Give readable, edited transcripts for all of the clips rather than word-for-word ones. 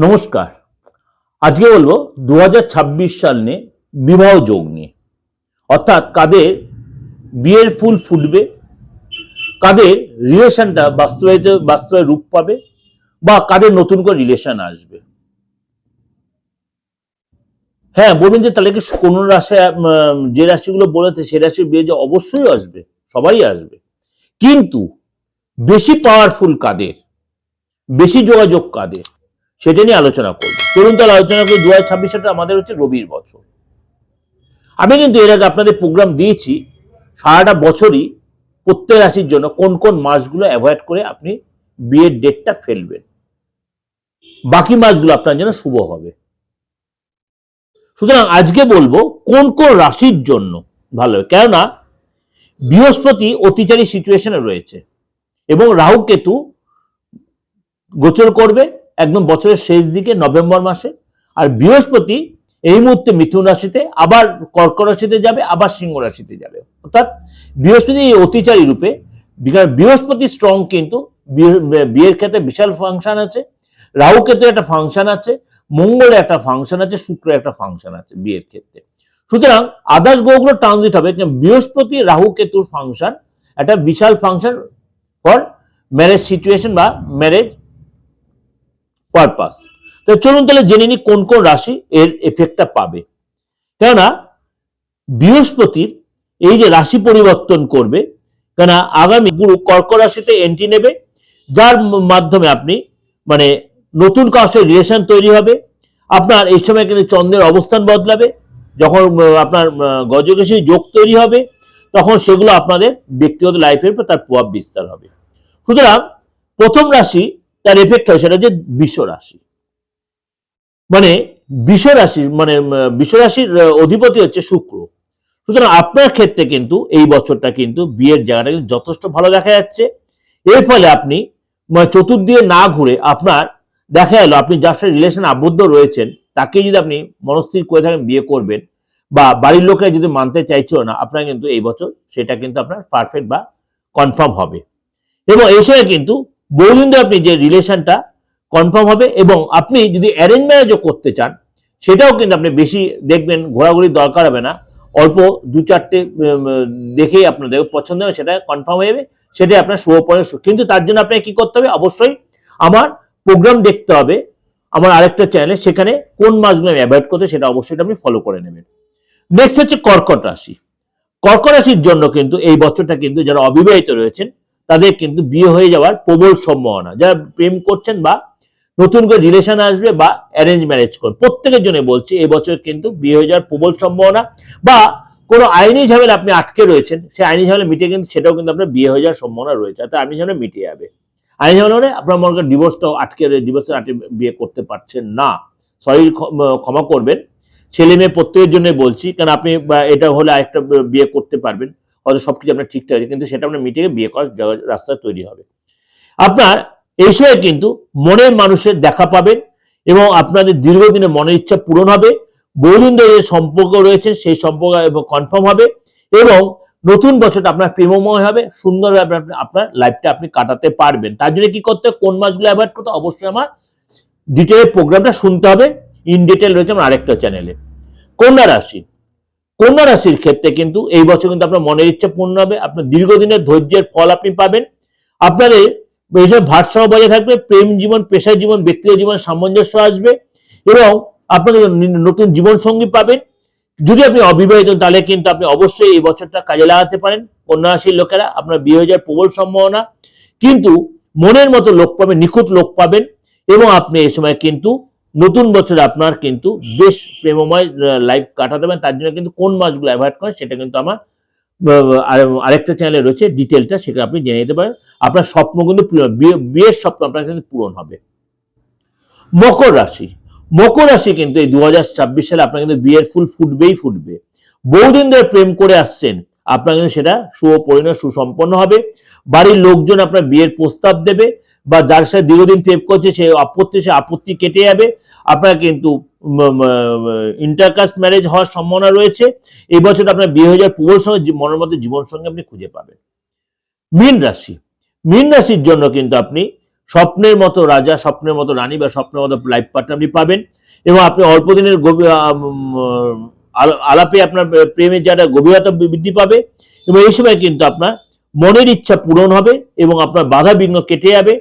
নমস্কার। আজকে বলবো 2026 সাল নিয়ে বিবাহ যোগ নিয়ে, অর্থাৎ কাদের বিয়ের ফুল ফুটবে, কাদের রিলেশনটা বাস্তবে রূপ পাবে, বা কাদের নতুন করে রিলেশন আসবে। হ্যাঁ, বলবেন যে তাহলে কি কোন রাশি, যে রাশিগুলো বলেছে সে রাশির বিয়ে যে অবশ্যই আসবে, সবাই আসবে, কিন্তু বেশি পাওয়ারফুল কাদের, বেশি যোগাযোগ কাদের, সেটা নিয়ে আলোচনা করবো। চলুন তাহলে আলোচনা করি। 2026 সালটা আমাদের হচ্ছে রবির বছর। আমি কিন্তু এর আগে আপনাদের প্রোগ্রাম দিয়েছি সারাটা বছরই প্রত্যেক রাশির জন্য কোন কোন মাসগুলো অ্যাভয়েড করে আপনি বিয়ের ডেটটা ফেলবেন, বাকি মাসগুলো আপনার জন্য শুভ হবে। সুতরাং আজকে বলবো কোন কোন রাশির জন্য ভালো হবে, কেননা বৃহস্পতি অতিচারী সিচুয়েশনে রয়েছে এবং রাহু কেতু গোচর করবে একদম বছরের শেষ দিকে নভেম্বর মাসে। আর বৃহস্পতি এই মুহূর্তে মিথুন রাশিতে, আবার কর্কট রাশিতে যাবে, আবার সিংহ রাশিতে যাবে। অর্থাৎ বৃহস্পতি অতিচারী রূপে, বৃহস্পতি স্ট্রং, কিন্তু বিয়ের ক্ষেত্রে বিশাল ফাংশন আছে, রাহু কেতু একটা ফাংশন আছে, মঙ্গলের একটা ফাংশন আছে, শুক্রের একটা ফাংশন আছে বিয়ের ক্ষেত্রে। সুতরাং আদার্স গ্রহগুলো ট্রানজিট হবে, বৃহস্পতি রাহু কেতুর ফাংশন একটা বিশাল ফাংশন ফর ম্যারেজ সিচুয়েশন বা ম্যারেজ পারপাস। তো চলুন তাহলে জেনে নিই কোন কোন রাশি এর এফেক্টটা পাবে। কেননা বৃহস্পতির এই যে রাশি পরিবর্তন করবে, কেননা আগামী গুরু কর্কট রাশিতে এন্ট্রি নেবে, যার মাধ্যমে আপনি মানে নতুন কারোর সাথে রিলেশন তৈরি হবে। আপনার এই সময় কিন্তু চন্দ্রের অবস্থান বদলাবে, যখন আপনার গজকেশী যোগ তৈরি হবে, তখন সেগুলো আপনাদের ব্যক্তিগত লাইফের উপর তার প্রভাব বিস্তার হবে। সুতরাং প্রথম রাশি তার এফেক্ট হয় সেটা হচ্ছে বৃষ রাশি। মানে বৃষ রাশির অধিপতি হচ্ছে শুক্র। সুতরাং আপনার ক্ষেত্রে কিন্তু এই বছরটা কিন্তু বিয়ের জায়গাটা কিন্তু যথেষ্ট ভালো দেখা যাচ্ছে। এর ফলে আপনি চতুর্দিকে না ঘুরে আপনার দেখা গেল আপনি যার সাথে রিলেশন আবদ্ধ রয়েছেন তাকে যদি আপনি মনস্থির করে থাকেন বিয়ে করবেন, বা বাড়ির লোকেরা যদি মানতে চাইছিল না, আপনার কিন্তু এই বছর সেটা কিন্তু আপনার পারফেক্ট বা কনফার্ম হবে। এবং এই সময় কিন্তু বহুদিন ধরে আপনি যে রিলেশনটা কনফার্ম হবে, এবং আপনি যদি অ্যারেঞ্জ ম্যারেজও করতে চান সেটাও কিন্তু আপনি বেশি দেখবেন ঘোরাঘুরির দরকার হবে না, অল্প দু চারটে দেখেই আপনাদের পছন্দ হবে, সেটা কনফার্ম হয়ে যাবে, সেটাই আপনার শুভ পরে। কিন্তু তার জন্য আপনাকে কি করতে হবে, অবশ্যই আমার প্রোগ্রাম দেখতে হবে আমার আরেকটা চ্যানেলে, সেখানে কোন মাসগুলো আমি অ্যাভয়েড করতে সেটা অবশ্যই আপনি ফলো করে নেবেন। নেক্সট হচ্ছে কর্কট রাশি। কর্কট রাশির জন্য কিন্তু এই বছরটা কিন্তু যারা অবিবাহিত রয়েছেন তাদের কিন্তু বিয়ে হয়ে যাওয়ার প্রবল সম্ভাবনা, যারা প্রেম করছেন বা নতুন করে রিলেশন আসবে বা অ্যারেঞ্জ ম্যারেজ করবে, প্রত্যেকের জন্য বলছি এই বছর কিন্তু বিয়ে হয়ে যাওয়ার প্রবল সম্ভাবনা। বা কোনো আইনি ঝামেলা আপনি আটকে রয়েছেন, সেই আইনি ঝামেলা মিটে কিন্তু সেটাও কিন্তু আপনার বিয়ে হয়ে যাওয়ার সম্ভাবনা রয়েছে, অর্থাৎ আইনি ঝামেলা মিটে যাবে। আইনি ঝামেলা মানে আপনার মনে করেন ডিভোর্সটাও ডিভোর্সের বিয়ে করতে পারছেন না, সরি ক্ষমা করবেন, ছেলে মেয়ে প্রত্যেকের জন্য বলছি, কারণ আপনি এটা হলে আরেকটা বিয়ে করতে পারবেন, হয়তো সবকিছু আপনার ঠিকঠাক আছে, কিন্তু সেটা আপনার মিটে বিয়ে করার রাস্তা তৈরি হবে। আপনার এই সময় কিন্তু মনের মানুষের দেখা পাবেন এবং আপনাদের দীর্ঘদিনের মনের ইচ্ছা পূরণ হবে। বহুদিন ধরে যে সম্পর্ক রয়েছে সেই সম্পর্ক কনফার্ম হবে, এবং নতুন বছরটা আপনার প্রেমময় হবে, সুন্দরভাবে আপনার লাইফটা আপনি কাটাতে পারবেন। তার জন্য কি করতে, কোন মাসগুলো অ্যাভয়েড করতে, অবশ্যই আমার ডিটেল প্রোগ্রামটা শুনতে হবে, ইন ডিটেল রয়েছে আমার আরেকটা চ্যানেলে। কন্যা রাশি। কন্যা রাশির ক্ষেত্রে কিন্তু এই বছর কিন্তু আপনার মনের ইচ্ছা পূর্ণ হবে, আপনার দীর্ঘদিনের ধৈর্যের ফল আপনি পাবেন, আপনাদের এইসব ভারসাম্য বজায় থাকবে, প্রেম জীবন, পেশা জীবন, ব্যক্তিগত জীবন সামঞ্জস্য আসবে, এবং আপনাদের নতুন জীবন সঙ্গী পাবেন। যদি আপনি অবিবাহিত তাহলে কিন্তু আপনি অবশ্যই এই বছরটা কাজে লাগাতে পারেন। কন্যা রাশির লোকেরা আপনার বিয়ে হয়ে যাওয়ার প্রবল সম্ভাবনা, কিন্তু মনের মতো লোক পাবেন, নিখুঁত লোক পাবেন, এবং আপনি এই সময় কিন্তু নতুন বছরে আপনার কিন্তু বেশ প্রেমময় লাইফ কাটাতে পারেন। তার জন্য কিন্তু কোন মাসগুলো অ্যাভয়েড করেন সেটা কিন্তু আমার আরেকটা চ্যানেলে রয়েছে, ডিটেলটা সেখানে আপনি জেনে নিতে পারেন। আপনার স্বপ্ন কিন্তু বিয়ের স্বপ্ন আপনার কিন্তু পূরণ হবে। মকর রাশি। মকর রাশি কিন্তু এই 2026 সালে আপনার কিন্তু বিয়ের ফুল ফুটবেই ফুটবে। বহুদিন ধরে প্রেম করে আসছেন, আপনার কিন্তু সেটা শুভ পরিণত সুসম্পন্ন হবে। বাড়ির লোকজন আপনার বিয়ের প্রস্তাব দেবে, বা যার সাথে দীর্ঘদিন প্রেম করছে সে আপত্তি কেটে যাবে। আপনার কিন্তু ইন্টারকাস্ট ম্যারেজ হওয়ার সম্ভাবনা রয়েছে। এই বছর আপনার বিয়ে হয়ে যাওয়ার প্রবল সময় মনের মধ্যে জীবন সঙ্গে আপনি খুঁজে পাবেন। মীন রাশি। মীন রাশির জন্য কিন্তু আপনি স্বপ্নের মতো রাজা, স্বপ্নের মতো রানী বা স্বপ্নের মতো লাইফ পার্টনার আপনি পাবেন, এবং আপনি অল্প দিনের আলাপে আপনার প্রেমের যারা গভীরতা বৃদ্ধি পাবে, এবং এই সময় কিন্তু আপনার মনের ইচ্ছা পূরণ হবে এবং আপনার বাধা বিঘ্ন কেটে যাবে,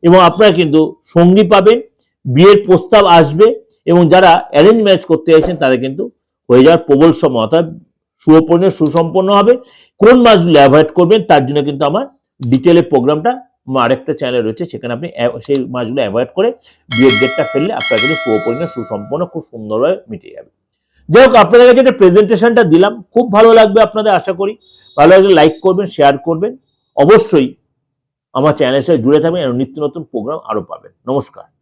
এবং আপনারা কিন্তু সঙ্গী পাবেন, বিয়ের প্রস্তাব আসবে, এবং যারা অ্যারেঞ্জ ম্যারেজ করতে চাইছেন তাদের কিন্তু হয়ে যাওয়ার প্রবল সম্ভাবনা, সুপরিণয় সুসম্পন্ন হবে। কোন মাসগুলো অ্যাভয়েড করবেন তার জন্য কিন্তু আমার ডিটেলে প্রোগ্রামটা আরেকটা চ্যানেল রয়েছে, সেখানে আপনি সেই মাসগুলো অ্যাভয়েড করে বিয়ের ডেটটা ফেললে আপনার কিন্তু সুপরিণয় সুসম্পন্ন খুব সুন্দরভাবে মিটে যাবে। যাই হোক, আপনাদের কাছে একটা প্রেজেন্টেশনটা দিলাম, খুব ভালো লাগবে আপনাদের, আশা করি ভালো লাগলে লাইক করবেন, শেয়ার করবেন, অবশ্যই আমার চ্যানেলের সাথে জুড়ে থাকবেন, নিত্য নতুন প্রোগ্রাম আরো পাবেন। নমস্কার।